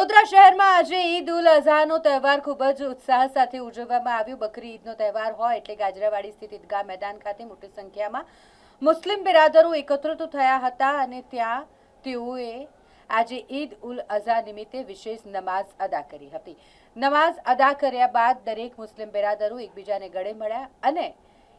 વડોદરા શહેરમાં આજે ઈદ ઉલ અઝહાનો તહેવાર ખૂબ જ ઉત્સાહ સાથે ઉજવવામાં આવ્યો। બકરી ઈદનો તહેવાર હોય એટલે ગાજરાવાડી સ્થિત ઈદગાહ મેદાન ખાતે મોટી સંખ્યામાં મુસ્લિમ બિરાદરો એકત્રિત થયા હતા અને ત્યાં તેઓએ આજે ઈદ ઉલ અઝહા નિમિત્તે વિશેષ નમાઝ અદા કરી હતી। નમાઝ અદા કર્યા બાદ દરેક મુસ્લિમ બિરાદરો એકબીજાને ગળે મળ્યા અને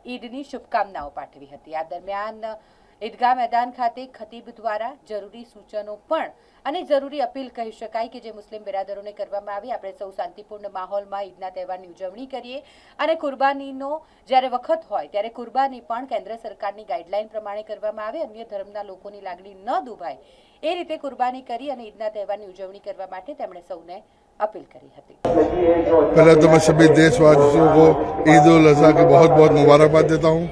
ઈદની શુભકામનાઓ પાઠવી હતી। આ દરમિયાન ઈદગાહ મેદાન ખાતે ખતીબ દ્વારા જરૂરી સૂચનો પણ અને જરૂરી અપીલ કહી શકાય કે જે મુસ્લિમ બિરાદરોને કરવામાં આવી। આપણે સૌ શાંતિપૂર્ણ માહોલમાં ઈદના તહેવારની ઉજવણી કરીએ અને કુરબાનીનો જ્યારે વખત હોય ત્યારે કુરબાની પણ કેન્દ્ર સરકારની ગાઈડલાઈન પ્રમાણે કરવામાં આવે। અન્ય ધર્મના લોકોની લાગણી ન દુભાય એ રીતે કુરબાની કરી અને ઈદના તહેવારની ઉજવણી કરવા માટે તેમણે સૌને अपील करी थी। पहले तो मैं सभी देशवासियों को ईद उल अज़हा की बहुत बहुत मुबारकबाद देता हूँ।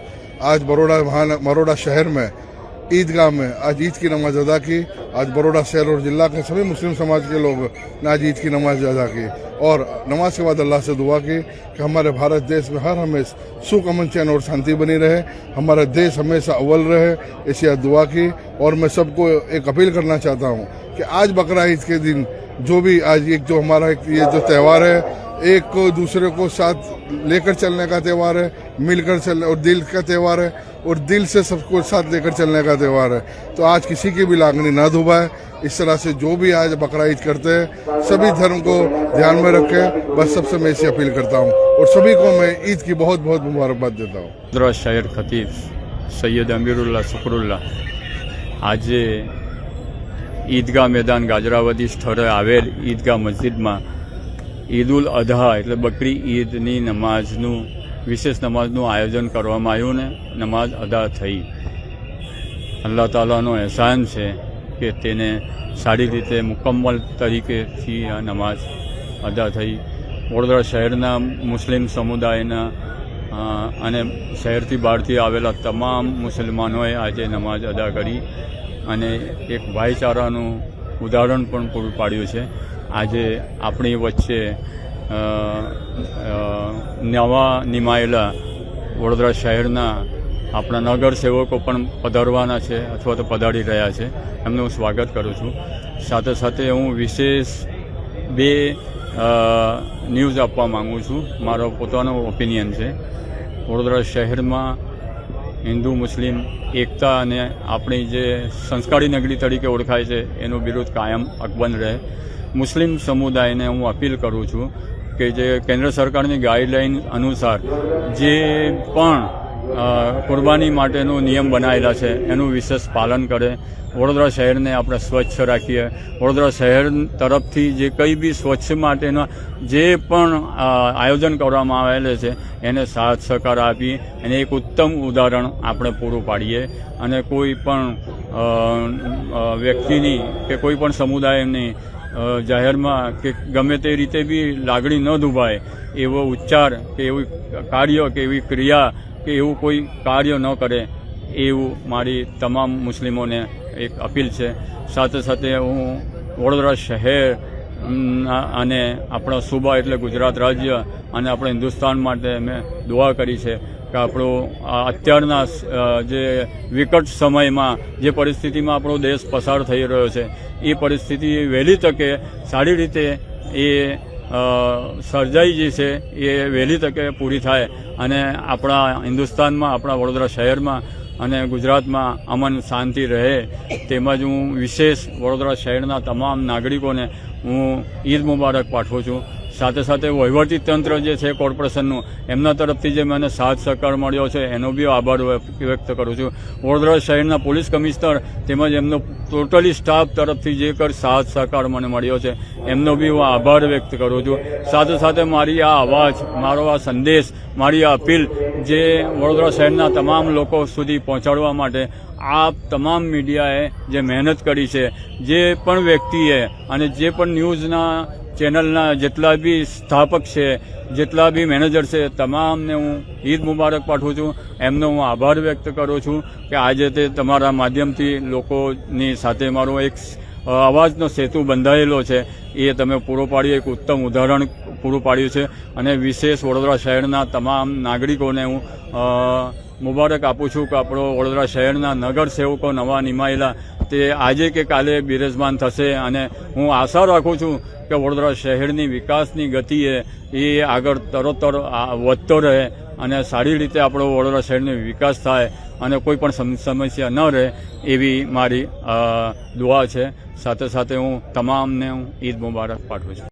आज बड़ौदा शहर में ईदगाह में आज ईद की नमाज अदा की। आज बड़ौदा शहर और जिला के सभी मुस्लिम समाज के लोग ने आज ईद की नमाज अदा की और नमाज के बाद अल्लाह से दुआ की कि हमारे भारत देश में हर हमेशा सुख अमन चैन और शांति बनी रहे, हमारा देश हमेशा अव्वल रहे, ऐसी दुआ की। और मैं सबको एक अपील करना चाहता हूँ कि आज बकरा ईद के दिन जो भी आज एक जो हमारा ये जो त्यौहार है, एक दूसरे को साथ लेकर चलने का त्यौहार है, मिलकर चलने और दिल का त्यौहार है और दिल से सबको साथ लेकर चलने का त्यौहार है। तो आज किसी की भी लागनी ना दुभाए। इस तरह से जो भी आज बकरा ईद करते हैं सभी धर्म को ध्यान में रखें, बस सबसे मैं ऐसी अपील करता हूँ और सभी को मैं ईद की बहुत बहुत मुबारकबाद देता हूँ। वडोदरा शहर खतीब सैयद अमीरुल्लाह शुक्रुल्लाह आज ईदगाह मैदान गाજરાવાડી સ્થળે આવેલ ઈદગાહ મસ્જિદમાં ઈદ ઉલ અઝહા એટલે બકરી ઈદની નમાઝનું વિશેષ નમાઝનું આયોજન કરવામાં આવ્યું ને નમાઝ અદા થઈ। અલ્લાહ તાલાનો એહસાન છે કે તેને સારી રીતે મુકમ્મલ તરીકેથી આ નમાઝ અદા થઈ। વડોદરા શહેરના મુસ્લિમ સમુદાયના અને શહેરથી બહારથી આવેલા તમામ મુસલમાનોએ આજે નમાઝ અદા કરી અને એક ભાઈચારાનું ઉદાહરણ પણ પૂરું પાડ્યું છે। આજે આપણી વચ્ચે નવા નિમાયેલા વડોદરા શહેરના આપણા નગર સેવકો પણ પધારવાના છે અથવા તો પધારી રહ્યા છે, એમનું હું સ્વાગત કરું છું। સાથે સાથે હું વિશેષ બે ન્યૂઝ આપવા માગું છું। મારો પોતાનો ઓપિનિયન છે। વડોદરા શહેરમાં હિન્દુ મુસ્લિમ એકતા અને આપણી જે સંસ્કારી નગરી તરીકે ઓળખાય છે એનું વિરુદ્ધ કાયમ અકબંધ રહે। મુસ્લિમ સમુદાયને હું અપીલ કરું છું કે જે કેન્દ્ર સરકારની ગાઈડલાઈન અનુસાર જે પણ કુરબાની માટેનો નિયમ બનાવેલા છે એનું વિશેષ પાલન કરે। વડોદરા શહેરને આપણે સ્વચ્છ રાખીએ। વડોદરા શહેર તરફથી જે કંઈ બી સ્વચ્છ માટેના જે પણ આયોજન કરવામાં આવેલું છે એને સાથ સહકાર આપી અને એક ઉત્તમ ઉદાહરણ આપણે પૂરું પાડીએ અને કોઈ પણ વ્યક્તિની કે કોઈ પણ સમુદાયની જાહેરમાં કે ગમે તે રીતે બી લાગણી ન દુભાય એવો ઉચ્ચાર કે એવું કાર્ય કે એવી ક્રિયા કે એવું કોઈ કાર્ય ન કરે એવું મારી તમામ મુસ્લિમોને એક અપીલ છે। સાથે સાથે હું વડોદરા શહેર અને આપણા સૂબા એટલે ગુજરાત રાજ્ય અને આપણા હિન્દુસ્તાન માટે મેં દુઆ કરી છે કે આપણો અત્યારના જે વિકટ સમયમાં જે પરિસ્થિતિમાં આપણો દેશ પસાર થઈ રહ્યો છે એ પરિસ્થિતિ વહેલી તકે સારી રીતે એ સર્જાઈ જે છે એ વહેલી તકે પૂરી થાય અને આપણા હિન્દુસ્તાનમાં આપણા વડોદરા શહેરમાં અને ગુજરાતમાં અમન શાંતિ રહે। તેમજ હું વિશેષ વડોદરા શહેરના તમામ નાગરિકોને હું ઈદ મુબારક પાઠવું છું। સાથે સાથે વહીવટી તંત્ર જે છે કોર્પોરેશનનું એમના તરફથી જે મને સાથ સહકાર મળ્યો છે એનો બી આભાર વ્યક્ત કરું છું। વડોદરા શહેરના પોલીસ કમિશનર તેમજ એમનો ટોટલી સ્ટાફ તરફથી જે કર સાથ સહકાર મને મળ્યો છે એમનો બી હું આભાર વ્યક્ત કરું છું। સાથે સાથે મારી આ અવાજ, મારો આ સંદેશ, મારી આ અપીલ જે વડોદરા શહેરના તમામ લોકો સુધી પહોંચાડવા માટે આ તમામ મીડિયાએ જે મહેનત કરી છે, જે પણ વ્યક્તિએ અને જે પણ ન્યૂઝના ચેનલના જેટલા બી સ્થાપક છે, જેટલા બી મેનેજર છે, તમામને હું ઈદ મુબારક પાઠવું છું। એમનો હું આભાર વ્યક્ત કરું છું કે આજે તે તમારા માધ્યમથી લોકોની સાથે મારો એક અવાજનો સેતુ બંધાયેલો છે એ તમે પૂરો પાડ્યો, એક ઉત્તમ ઉદાહરણ પૂરું પાડ્યું છે। અને વિશેષ વડોદરા શહેરના તમામ નાગરિકોને હું મુબારક આપું છું કે આપણો વડોદરા શહેરના નગર સેવકો નવા નિમાયેલા તે આજે કે કાલે બિરાજમાન થશે અને હું આશા રાખું છું કે વડોદરા શહેરની વિકાસની ગતિએ એ આગળ તરતર વધતો રહે અને સારી રીતે આપણો વડોદરા શહેરનો વિકાસ થાય અને કોઈ પણ સમસ્યા ન રહે એવી મારી દુઆ છે. સાથે સાથે હું તમામને ઈદ મુબારક પાઠવું છું.